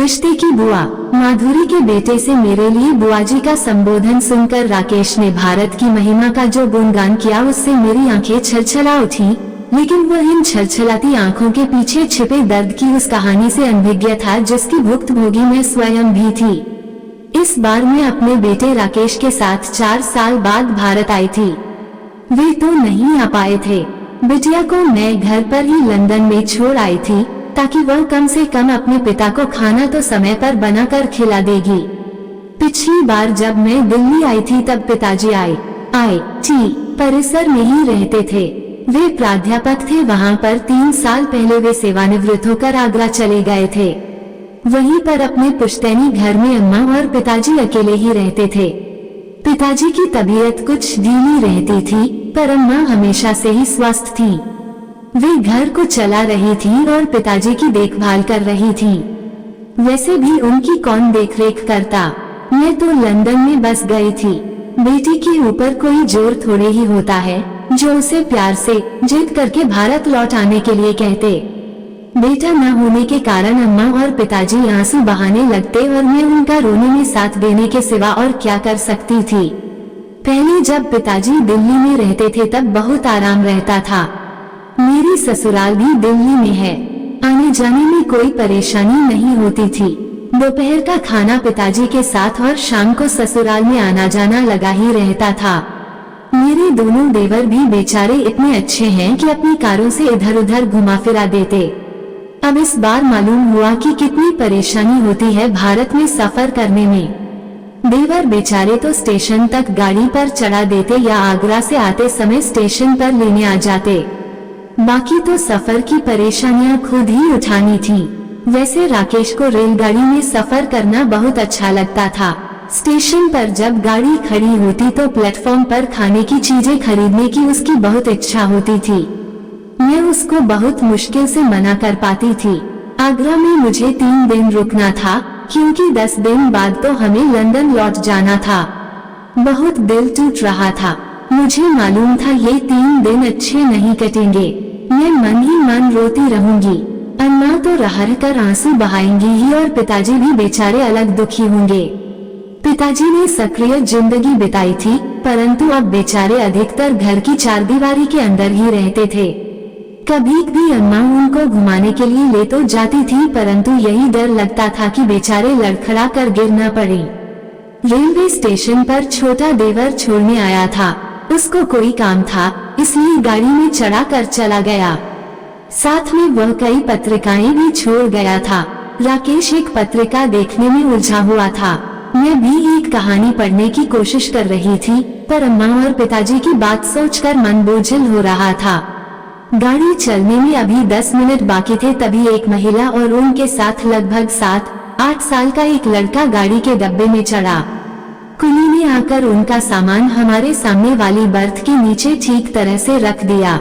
रिश्ते की बुआ। माधुरी के बेटे से मेरे लिए बुआजी का संबोधन सुनकर राकेश ने भारत की महिमा का जो गुणगान किया उससे मेरी आंखें छलछला उठी, लेकिन वह इन छलछलाती आंखों के पीछे छिपे दर्द की उस कहानी से अनभिज्ञ था जिसकी भुक्तभोगी मैं स्वयं भी थी। इस बार मैं अपने बेटे राकेश के साथ 4 साल बाद भारत आई थी। वे तो नहीं आ पाए थे। बिटिया को मैं घर पर ही लंदन में छोड़ आई थी ताकि वह कम से कम अपने पिता को खाना तो समय पर बनाकर खिला देगी। पिछली बार जब मैं दिल्ली आई थी तब पिताजी IIT परिसर में ही रहते थे। वे प्राध्यापक थे। वहां पर 3 साल पहले वे सेवानिवृत्त होकर आगरा चले गए थे। वहीं पर अपने पुश्तैनी घर में अम्मा और पिताजी अकेले ही रहते थे। पिताजी की तबीयत कुछ ढीली रहती थी, पर अम्मा हमेशा से ही स्वस्थ थी। वे घर को चला रही थी और पिताजी की देखभाल कर रही थी। वैसे भी उनकी कौन देखरेख करता। मैं तो लंदन में बस गई थी। बेटी के ऊपर कोई जोर थोड़े ही होता है जो उसे प्यार से जिद करके भारत लौट आने के लिए कहते। बेटा न होने के कारण अम्मा और पिताजी आंसू बहाने लगते और मैं उनका रोने में साथ देने के सिवा और क्या कर सकती थी। पहले जब पिताजी दिल्ली में रहते थे तब बहुत आराम रहता था। मेरी ससुराल भी दिल्ली में है। आने जाने में कोई परेशानी नहीं होती थी। दोपहर का खाना पिताजी के साथ और शाम को ससुराल में आना जाना लगा ही रहता था। मेरे दोनों देवर भी बेचारे इतने अच्छे हैं कि अपनी कारों से इधर उधर घुमा फिरा देते। अब इस बार मालूम हुआ कि कितनी परेशानी होती है भारत में सफर करने में। देवर बेचारे तो स्टेशन तक गाड़ी पर चढ़ा देते या आगरा से आते समय स्टेशन पर लेने आ जाते। बाकी तो सफर की परेशानियां खुद ही उठानी थी। वैसे राकेश को रेलगाड़ी में सफर करना बहुत अच्छा लगता था। स्टेशन पर जब गाड़ी खड़ी होती तो प्लेटफॉर्म पर खाने की चीजें खरीदने की उसकी बहुत इच्छा होती थी। मैं उसको बहुत मुश्किल से मना कर पाती थी। आगरा में मुझे 3 दिन रुकना था क्योंकि 10 दिन बाद तो हमें लंदन लौट जाना था। बहुत दिल टूट रहा था। मुझे मालूम था ये 3 दिन अच्छे नहीं कटेंगे। मैं मन ही मन रोती रहूंगी। अम्मा तो रह कर आंसू बहाएंगी ही और पिताजी भी बेचारे अलग दुखी होंगे। पिताजी ने सक्रिय जिंदगी बिताई थी, परंतु अब बेचारे अधिकतर घर की चारदीवारी के अंदर ही रहते थे। कभी भी अम्मा उनको घुमाने के लिए ले तो जाती थी, परंतु यही डर लगता था कि बेचारे लड़खड़ा कर गिर न पड़े। रेलवे स्टेशन पर छोटा देवर छोड़ने आया था। उसको कोई काम था, इसलिए गाड़ी में चढ़ा कर चला गया। साथ में वह कई पत्रिकाएं भी छोड़ गया था। राकेश एक पत्रिका देखने में उलझा हुआ था। मैं भी एक कहानी पढ़ने की कोशिश कर रही थी, पर अम्मा और पिताजी की बात सोचकर मन बोझिल हो रहा था। गाड़ी चलने में अभी 10 मिनट बाकी थे तभी एक महिला और उनके साथ लगभग 7-8 साल का एक लड़का गाड़ी के डब्बे में चढ़ा। कुली ने आकर उनका सामान हमारे सामने वाली बर्थ के नीचे ठीक तरह से रख दिया।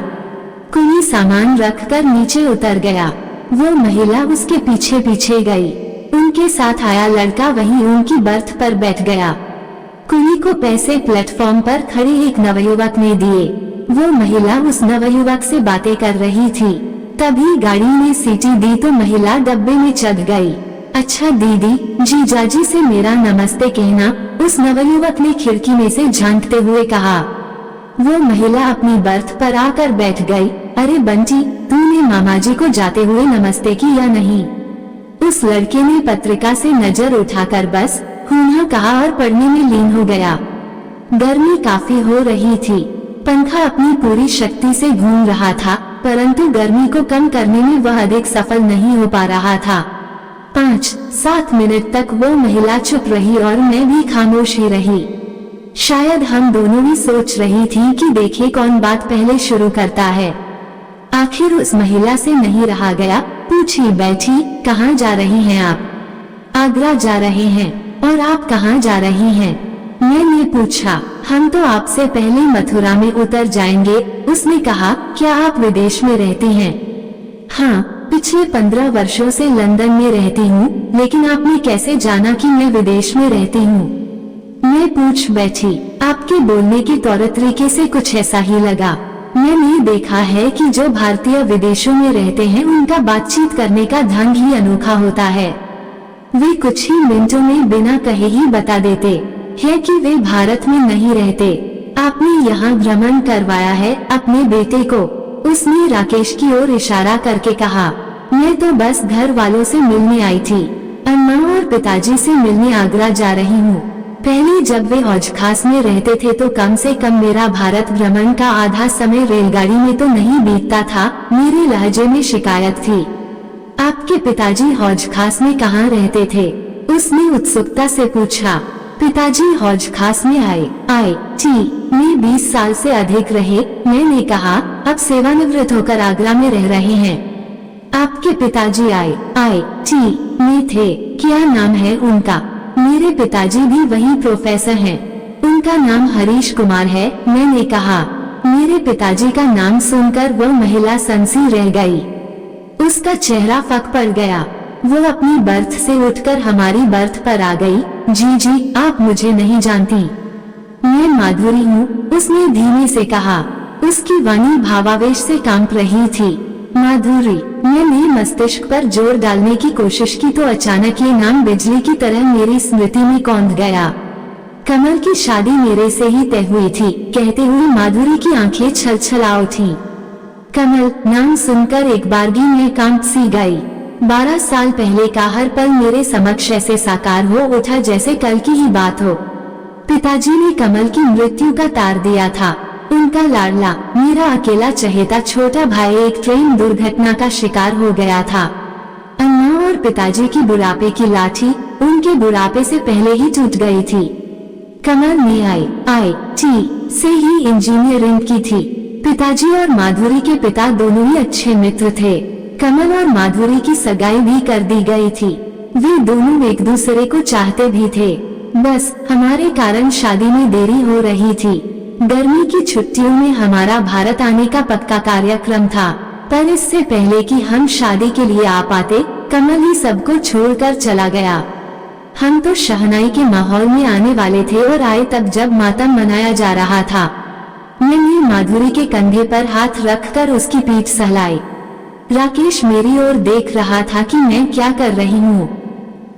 कुली सामान रखकर नीचे उतर गया। वो महिला उसके पीछे पीछे गई। उनके साथ आया लड़का वहीं उनकी बर्थ पर बैठ गया। कुली को पैसे प्लेटफॉर्म पर खड़े एक नवयुवक ने दिए। वो महिला उस नवयुवक से बातें कर रही थी। तभी गाड़ी ने सीटी दी तो महिला डब्बे में चढ़ गई। अच्छा दीदी, जीजाजी से मेरा नमस्ते कहना, उस नवयुवक ने खिड़की में से झांकते हुए कहा। वो महिला अपनी बर्थ पर आकर बैठ गई। अरे बंटी, तूने मामाजी को जाते हुए नमस्ते की या नहीं? उस लड़के ने पत्रिका से नजर उठाकर बस हूं कहा और पढ़ने में लीन हो गया। गर्मी काफी हो रही थी। पंखा अपनी पूरी शक्ति से घूम रहा था, परंतु गर्मी को कम करने में वह अधिक सफल नहीं हो पा रहा था। 5-7 मिनट तक वो महिला चुप रही और मैं भी खामोश ही रही। शायद हम दोनों ही सोच रही थी कि देखे कौन बात पहले शुरू करता है। आखिर उस महिला से नहीं रहा गया। पूछी, बैठी, कहाँ जा रही हैं आप? आगरा जा रहे हैं। और आप कहाँ जा रही हैं? मैंने पूछा। हम तो आपसे पहले मथुरा में उतर जाएंगे। उसने कहा, क्या आप विदेश में रहती हैं? हाँ, पिछले 15 वर्षों से लंदन में रहती हूँ, लेकिन आपने कैसे जाना कि मैं विदेश में रहती हूँ? मैं पूछ बैठी। आपके बोलने के तौर तरीके से कुछ ऐसा ही लगा। मैंने देखा है कि जो भारतीय विदेशों में रहते हैं उनका बातचीत करने का ढंग ही अनोखा होता है। वे कुछ ही मिनटों में बिना कहे ही बता देते हैं कि वे भारत में नहीं रहते। आपने यहाँ भ्रमण करवाया है अपने बेटे को। उसने राकेश की ओर इशारा करके कहा। मैं तो बस घर वालों से मिलने आई थी। अम्मा और पिताजी से मिलने आगरा जा रही हूँ। पहले जब वे हौज खास में रहते थे तो कम से कम मेरा भारत भ्रमण का आधा समय रेलगाड़ी में तो नहीं बीतता था। मेरे लहजे में शिकायत थी। आपके पिताजी हौज खास में कहाँ रहते थे? उसने उत्सुकता से पूछा। पिताजी हौज खास में IIT में 20 साल से अधिक रहे। मैंने कहा, अब सेवानिवृत्त होकर आगरा में रह रहे हैं। आपके पिताजी IIT में थे, क्या नाम है उनका? मेरे पिताजी भी वही प्रोफेसर हैं। उनका नाम हरीश कुमार है। मैंने कहा। मेरे पिताजी का नाम सुनकर वह महिला सनसी रह गई। उसका चेहरा फक पड़ गया। वो अपनी बर्थ से उठकर हमारी बर्थ पर आ गई। जी, आप मुझे नहीं जानती। मैं माधुरी हूँ, उसने धीमे से कहा। उसकी वाणी भावावेश से कांप रही थी। माधुरी। मैंने मस्तिष्क पर जोर डालने की कोशिश की तो अचानक ये नाम बिजली की तरह मेरी स्मृति में कौंध गया। कमल की शादी मेरे से ही तय हुई थी, कहते हुए माधुरी की आंखें छलछला उठी। कमल नाम सुनकर एक बारगी में कांप सी गई। 12 साल पहले का हर पल मेरे समक्ष ऐसे साकार हो उठा जैसे कल की ही बात हो। पिताजी ने कमल की मृत्यु का तार दिया था। उनका लाडला, मेरा अकेला चहेता छोटा भाई एक ट्रेन दुर्घटना का शिकार हो गया था। अम्मा और पिताजी की बुढ़ापे की लाठी उनके बुढ़ापे से पहले ही टूट गई थी। कमल ने IIT से ही इंजीनियरिंग की थी। पिताजी और माधुरी के पिता दोनों ही अच्छे मित्र थे। कमल और माधुरी की सगाई भी कर दी गई थी। वे दोनों एक दूसरे को चाहते भी थे। बस हमारे कारण शादी में देरी हो रही थी। गर्मी की छुट्टियों में हमारा भारत आने का पक्का कार्यक्रम था, पर इससे पहले कि हम शादी के लिए आ पाते, कमल ही सबको छोड़कर चला गया। हम तो शहनाई के माहौल में आने वाले थे और आए तब जब मातम मनाया जा रहा था। मैंने माधुरी के कंधे पर हाथ रखकर उसकी पीठ सहलाई। राकेश मेरी ओर देख रहा था कि मैं क्या कर रही हूँ।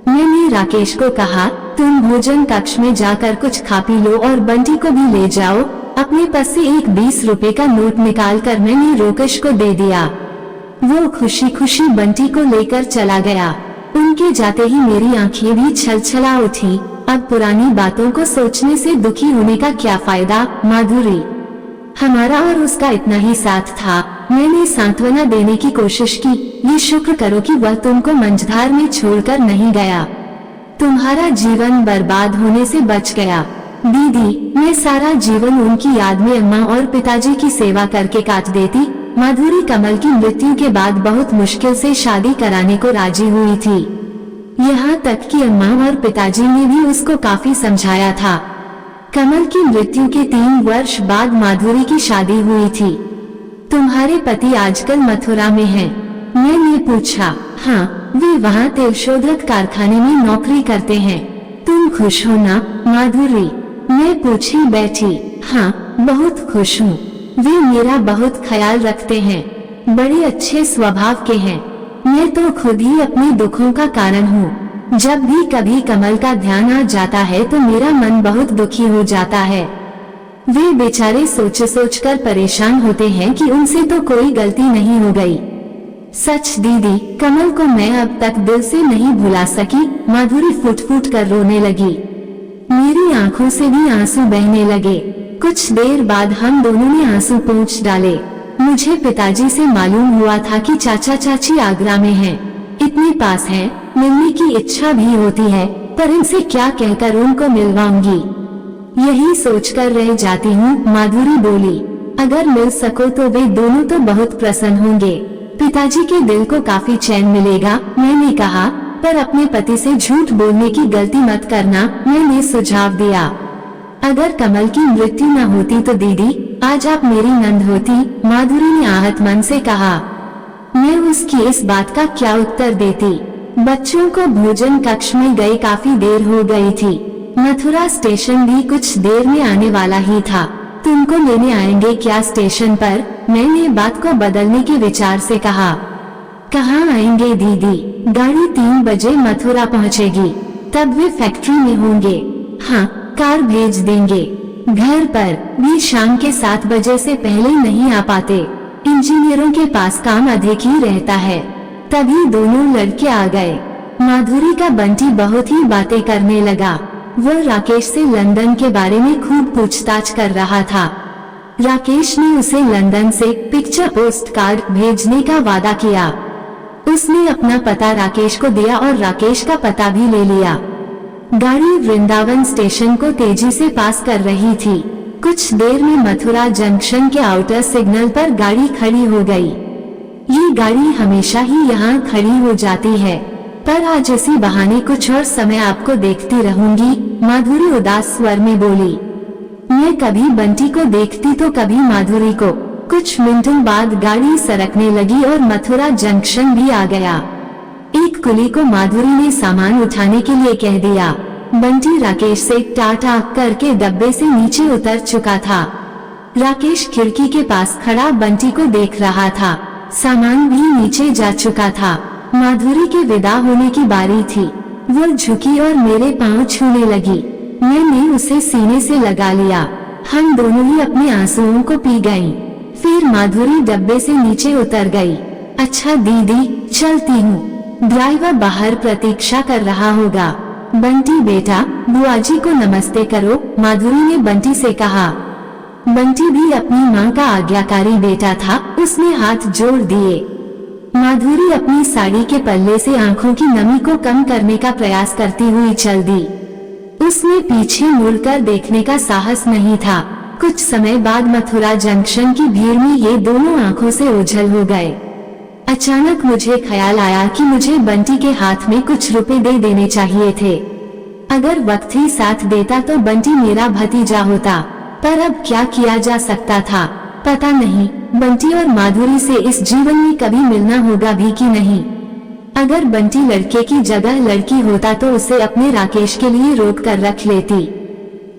मैंने राकेश को कहा, तुम भोजन कक्ष में जाकर कुछ खा पी लो और बंटी को भी ले जाओ। अपने पास से एक 20 रुपए का नोट निकालकर मैंने राकेश को दे दिया। वो खुशी खुशी बंटी को लेकर चला गया। उनके जाते ही मेरी आंखें भी छलछला उठी। अब पुरानी बातों को सोचने से दुखी होने का क्या फायदा। माधुरी, हमारा और उसका इतना ही साथ था। मैंने सांत्वना देने की कोशिश की। ये शुक्र करो कि वह तुमको मंझधार में छोड़कर नहीं गया। तुम्हारा जीवन बर्बाद होने से बच गया। दीदी, मैं सारा जीवन उनकी याद में अम्मा और पिताजी की सेवा करके काट देती। माधुरी कमल की मृत्यु के बाद बहुत मुश्किल से शादी कराने को राजी हुई थी। यहाँ तक कि अम्मा और पिताजी ने भी उसको काफी समझाया था। कमल की मृत्यु के 3 वर्ष बाद माधुरी की शादी हुई थी। तुम्हारे पति आजकल मथुरा में हैं? मैंने पूछा। हाँ, वे वहाँ तेलशोधक कारखाने में नौकरी करते हैं। तुम खुश हो ना माधुरी? मैं पूछी बैठी। हाँ, बहुत खुश हूँ। वे मेरा बहुत ख्याल रखते हैं। बड़े अच्छे स्वभाव के हैं। मैं तो खुद ही अपने दुखों का कारण हूँ। जब भी कभी कमल का ध्यान आ जाता है तो मेरा मन बहुत दुखी हो जाता है। वे बेचारे सोच सोच कर परेशान होते हैं कि उनसे तो कोई गलती नहीं हो गई। सच दीदी, कमल को मैं अब तक दिल से नहीं भुला सकी। माधुरी फुट फुट कर रोने लगी। मेरी आंखों से भी आंसू बहने लगे। कुछ देर बाद हम दोनों ने आंसू पोंछ डाले। मुझे पिताजी से मालूम हुआ था कि चाचा चाची आगरा में हैं। इतने पास हैं, मिलने की इच्छा भी होती है, पर इनसे क्या कहकर उनको मिलवाऊंगी, यही सोचकर रह जाती हूँ। माधुरी बोली, अगर मिल सको तो वे दोनों तो बहुत प्रसन्न होंगे। पिताजी के दिल को काफी चैन मिलेगा। मैंने कहा, पर अपने पति से झूठ बोलने की गलती मत करना। मैंने सुझाव दिया। अगर कमल की मृत्यु न होती तो दीदी आज आप मेरी नंद होती। माधुरी ने आहत मन से कहा। मैं उसकी इस बात का क्या उत्तर देती। बच्चों को भोजन कक्ष में गए काफी देर हो गई थी। मथुरा स्टेशन भी कुछ देर में आने वाला ही था। तुमको लेने आएंगे क्या स्टेशन पर? मैंने बात को बदलने के विचार से कहा। कहाँ आएंगे दीदी? गाड़ी 3 बजे मथुरा पहुँचेगी, तब वे फैक्ट्री में होंगे। हाँ, कार भेज देंगे। घर पर भी शाम के 7 बजे से पहले नहीं आ पाते। इंजीनियरों के पास काम अधिक ही रहता है। तभी दोनों लड़के आ गए। माधुरी का बंटी बहुत ही बातें करने लगा। वह राकेश से लंदन के बारे में खूब पूछताछ कर रहा था। राकेश ने उसे लंदन से पिक्चर पोस्ट कार्ड भेजने का वादा किया। उसने अपना पता राकेश को दिया और राकेश का पता भी ले लिया। गाड़ी वृंदावन स्टेशन को तेजी से पास कर रही थी। कुछ देर में मथुरा जंक्शन के आउटर सिग्नल पर गाड़ी खड़ी हो गई। ये गाड़ी हमेशा ही यहाँ खड़ी हो जाती है, पर आज इसी बहाने कुछ और समय आपको देखती रहूंगी, माधुरी उदास स्वर में बोली। मैं कभी बंटी को देखती तो कभी माधुरी को। कुछ मिनटों बाद गाड़ी सरकने लगी और मथुरा जंक्शन भी आ गया। एक कुली को माधुरी ने सामान उठाने के लिए कह दिया। बंटी राकेश से टाटा करके डब्बे से नीचे उतर चुका था। राकेश खिड़की के पास खड़ा बंटी को देख रहा था। सामान भी नीचे जा चुका था। माधुरी के विदा होने की बारी थी। वो झुकी और मेरे पांव छूने लगी। मैंने उसे सीने से लगा लिया। हम दोनों ही अपने आंसुओं को पी गईं। फिर माधुरी डब्बे से नीचे उतर गई। अच्छा दीदी, चलती हूँ। ड्राइवर बाहर प्रतीक्षा कर रहा होगा। बंटी बेटा, बुआजी को नमस्ते करो, माधुरी ने बंटी से कहा। बंटी भी अपनी माँ का आज्ञाकारी बेटा था। उसने हाथ जोड़ दिए। माधुरी अपनी साड़ी के पल्ले से आंखों की नमी को कम करने का प्रयास करती हुई चल दी। उसने पीछे मुड़कर देखने का साहस नहीं था। कुछ समय बाद मथुरा जंक्शन की भीड़ में ये दोनों आंखों से ओझल हो गए। अचानक मुझे ख्याल आया कि मुझे बंटी के हाथ में कुछ रुपए दे देने चाहिए थे। अगर वक्त ही साथ देता तो बंटी मेरा भतीजा होता, पर अब क्या किया जा सकता था पता नहीं। बंटी और माधुरी से इस जीवन में कभी मिलना होगा भी कि नहीं। अगर बंटी लड़के की जगह लड़की होता तो उसे अपने राकेश के लिए रोक कर रख लेती।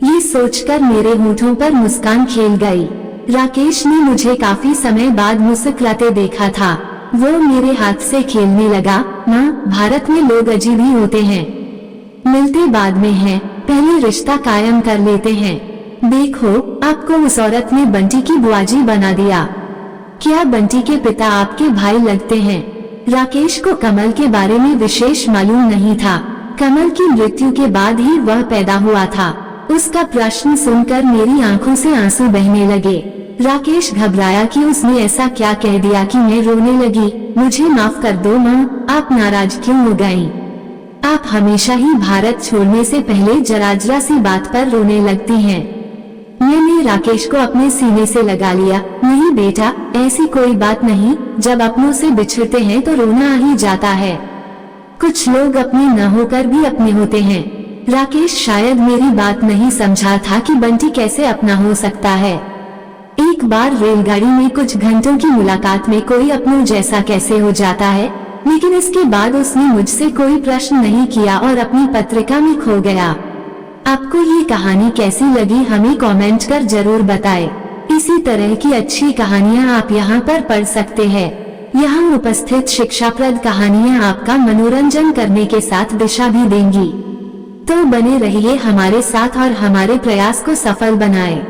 ये सोचकर मेरे होठों पर मुस्कान खेल गई। राकेश ने मुझे काफी समय बाद मुस्कुराते देखा था। वो मेरे हाथ से खेलने लगा। माँ, भारत में लोग अजीब ही होते हैं। मिलते बाद में हैं, पहले रिश्ता कायम कर लेते हैं। देखो, आपको उस औरत ने बंटी की बुआजी बना दिया। क्या बंटी के पिता आपके भाई लगते हैं? राकेश को कमल के बारे में विशेष मालूम नहीं था। कमल की मृत्यु के बाद ही वह पैदा हुआ था। उसका प्रश्न सुनकर मेरी आंखों से आंसू बहने लगे। राकेश घबराया कि उसने ऐसा क्या कह दिया कि मैं रोने लगी। मुझे माफ कर दो माँ, आप नाराज क्यों हो गईं? आप हमेशा ही भारत छोड़ने से पहले जरा सी बात पर रोने लगती हैं। मैंने राकेश को अपने सीने से लगा लिया। नहीं बेटा, ऐसी कोई बात नहीं। जब अपनों से बिछड़ते हैं तो रोना आ ही जाता है। कुछ लोग अपने न होकर भी अपने होते हैं। राकेश शायद मेरी बात नहीं समझा था कि बंटी कैसे अपना हो सकता है। एक बार रेलगाड़ी में कुछ घंटों की मुलाकात में कोई अपनों जैसा कैसे हो जाता है, लेकिन इसके बाद उसने मुझसे कोई प्रश्न नहीं किया और अपनी पत्रिका में खो गया। आपको ये कहानी कैसी लगी हमें कमेंट कर जरूर बताएं। इसी तरह की अच्छी कहानियाँ आप यहाँ पर पढ़ सकते हैं। यहाँ उपस्थित शिक्षाप्रद कहानियाँ आपका मनोरंजन करने के साथ दिशा भी देंगी। तो बने रहिए हमारे साथ और हमारे प्रयास को सफल बनाएं।